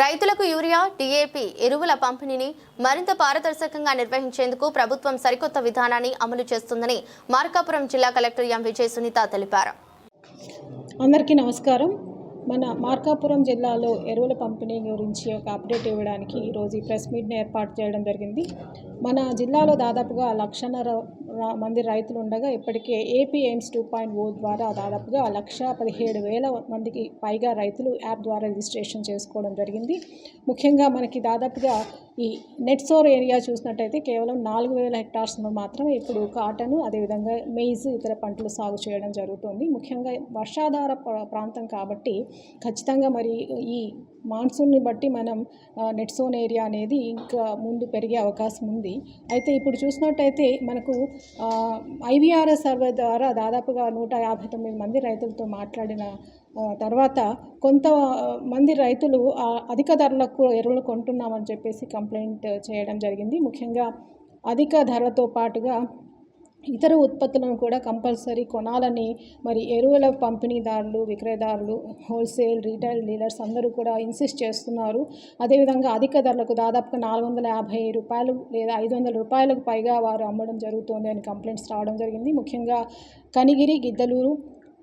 రైతులకు urea, DAP ఎరువుల పంపిణీని మరింత పారదర్శకంగా నిర్వహించేందుకు ప్రభుత్వం సరికొత్త విధానాన్ని అమలు చేస్తుందని మార్కాపురం జిల్లా కలెక్టర్ ఎం విజయ సునీత తెలిపారు. అందరికీ నమస్కారం. మన మార్కాపురం జిల్లాలో ఎరువుల పంపిణీ గురించి ఒక అప్డేట్ ఇవ్వడానికి ఈరోజు ప్రెస్ మీట్ని ఏర్పాటు చేయడం జరిగింది. మన జిల్లాలో దాదాపుగా 1,50,000 మంది రైతులు ఉండగా ఇప్పటికే ఏపీ ఎయిమ్స్ 2.0 ద్వారా దాదాపుగా 1,17,000 మందికి పైగా రైతులు యాప్ ద్వారా రిజిస్ట్రేషన్ చేసుకోవడం జరిగింది. ముఖ్యంగా మనకి దాదాపుగా ఈ నెట్సోర్ ఏరియా చూసినట్టయితే కేవలం 4,000 హెక్టార్స్లో మాత్రమే ఇప్పుడు కాటన్, అదేవిధంగా మెయిజ్, ఇతర పంటలు సాగు చేయడం జరుగుతుంది. ముఖ్యంగా వర్షాధార ప్రాంతం కాబట్టి ఖచ్చితంగా మరి ఈ మాన్సూన్ని బట్టి మనం నెట్సోన్ ఏరియా అనేది ఇంకా ముందు పెరిగే అవకాశం ఉంది. అయితే ఇప్పుడు చూసినట్టయితే మనకు IVRS సర్వే ద్వారా దాదాపుగా 159 మంది రైతులతో మాట్లాడిన తర్వాత కొంతమంది రైతులు అధిక ధరలకు ఎరువులు కొంటున్నామని చెప్పేసి కంప్లైంట్ చేయడం జరిగింది. ముఖ్యంగా అధిక ధరలతో పాటుగా ఇతర ఉత్పత్తులను కూడా కంపల్సరీ కొనాలని మరి ఎరువుల పంపిణీదారులు, విక్రయదారులు, హోల్సేల్, రీటైల్ డీలర్స్ అందరూ కూడా ఇన్సిస్ట్ చేస్తున్నారు. అదేవిధంగా అధిక ధరలకు దాదాపుగా ₹450 లేదా ₹500 పైగా వారు అమ్మడం జరుగుతుంది అని కంప్లైంట్స్ రావడం జరిగింది. ముఖ్యంగా కనిగిరి, గిద్దలూరు,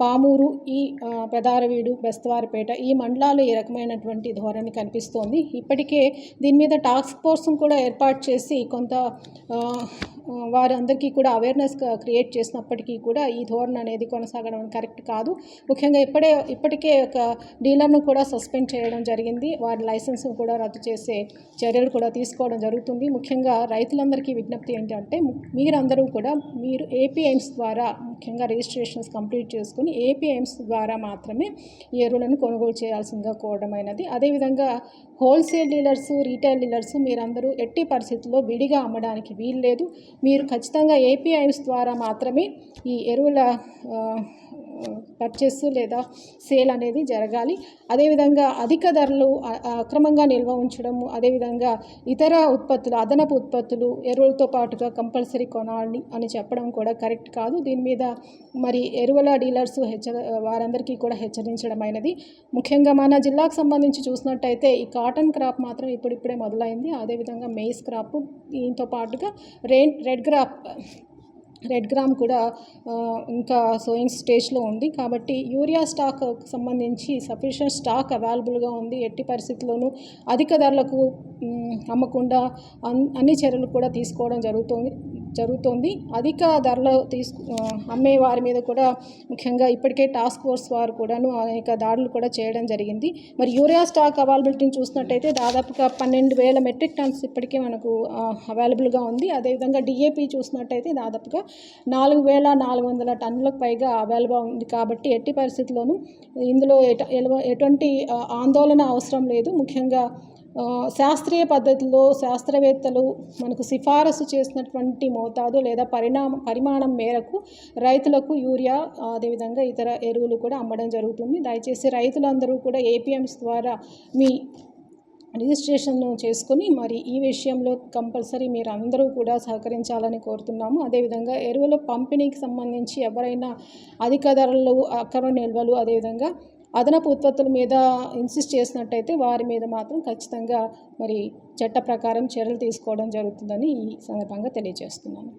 పామూరు, ఈ పెదారవీడు, బెస్తవారిపేట ఈ మండలాలు ఈ రకమైనటువంటి ధోరణి కనిపిస్తోంది. ఇప్పటికే దీని మీద టాస్క్ ఫోర్స్ను కూడా ఏర్పాటు చేసి కొంత వారందరికీ కూడా అవేర్నెస్ క్రియేట్ చేసినప్పటికీ కూడా ఈ ధోరణి అనేది కొనసాగడం కరెక్ట్ కాదు. ముఖ్యంగా ఇప్పటికే ఒక డీలర్ను కూడా సస్పెండ్ చేయడం జరిగింది. వారి లైసెన్స్ను కూడా రద్దు చేసే చర్యలు కూడా తీసుకోవడం జరుగుతుంది. ముఖ్యంగా రైతులందరికీ విజ్ఞప్తి ఏంటంటే మీరందరూ కూడా మీరు ఏపీ ఎయిమ్స్ ద్వారా ముఖ్యంగా రిజిస్ట్రేషన్స్ కంప్లీట్ చేసుకుని ఏపీ ఎయిమ్స్ ద్వారా మాత్రమే ఈ ఎరువులను కొనుగోలు చేయాల్సిందిగా కోరడమైనది. అదేవిధంగా హోల్సేల్ డీలర్స్, రీటైల్ డీలర్స్ మీరందరూ ఎట్టి పరిస్థితుల్లో విడిగా అమ్మడానికి వీల్లేదు. మీరు ఖచ్చితంగా ఏపీ ఎయిమ్స్ ద్వారా మాత్రమే ఈ ఎరువుల పర్చేస్ లేదా సేల్ అనేది జరగాలి. అదేవిధంగా అధిక ధరలు అక్రమంగా నిల్వ ఉంచడం, అదేవిధంగా ఇతర ఉత్పత్తులు, అదనపు ఉత్పత్తులు ఎరువులతో పాటుగా కంపల్సరీ కొనాలి అని చెప్పడం కూడా కరెక్ట్ కాదు. దీని మీద మరి ఎరువుల డీలర్స్ వారందరికీ కూడా హెచ్చరించడమైనది. ముఖ్యంగా మన జిల్లాకు సంబంధించి చూసినట్టయితే ఈ కాటన్ క్రాప్ మాత్రం ఇప్పుడిప్పుడే మొదలైంది. అదేవిధంగా మెయిస్ క్రాప్, దీంతో పాటుగా రెడ్ గ్రామ్ కూడా ఇంకా సోయింగ్ స్టేజ్లో ఉంది. కాబట్టి యూరియా స్టాక్ సంబంధించి సఫిషియెంట్ స్టాక్ అవైలబుల్గా ఉంది. ఎట్టి పరిస్థితుల్లోనూ అధిక ధరలకు అమ్మకుండా అన్ని చర్యలు కూడా తీసుకోవడం జరుగుతోంది. అధిక ధరలు అమ్మే వారి మీద కూడా ముఖ్యంగా ఇప్పటికే టాస్క్ ఫోర్స్ వారు కూడాను అనేక దాడులు కూడా చేయడం జరిగింది. మరి యూరియా స్టాక్ అవైలబిలిటీని చూసినట్టయితే దాదాపుగా 12,000 మెట్రిక్ టన్స్ ఇప్పటికే మనకు అవైలబుల్గా ఉంది. అదేవిధంగా DAP చూసినట్టయితే దాదాపుగా 4,400 టన్నులకు పైగా అవైలబుల్ ఉంది. కాబట్టి ఎట్టి పరిస్థితుల్లోనూ ఇందులో ఎటువంటి ఆందోళన అవసరం లేదు. ముఖ్యంగా శాస్త్రీయ పద్ధతిలో శాస్త్రవేత్తలు మనకు సిఫారసు చేసినటువంటి మోతాదు లేదా పరిమాణం మేరకు రైతులకు యూరియా, అదేవిధంగా ఇతర ఎరువులు కూడా అమ్మడం జరుగుతుంది. దయచేసి రైతులందరూ కూడా APMs ద్వారా మీ రిజిస్ట్రేషన్ చేసుకుని మరి ఈ విషయంలో కంపల్సరీ మీరు అందరూ కూడా సహకరించాలని కోరుతున్నాము. అదేవిధంగా ఎరువుల పంపిణీకి సంబంధించి ఎవరైనా అధిక ధరలు, అక్రమ నిల్వలు, అదేవిధంగా అదనపు ఉత్పత్తుల మీద ఇన్సిస్ట్ చేసినట్టయితే వారి మీద మాత్రం ఖచ్చితంగా మరి చట్ట ప్రకారం చర్యలు తీసుకోవడం జరుగుతుందని ఈ సందర్భంగా తెలియజేస్తున్నాను.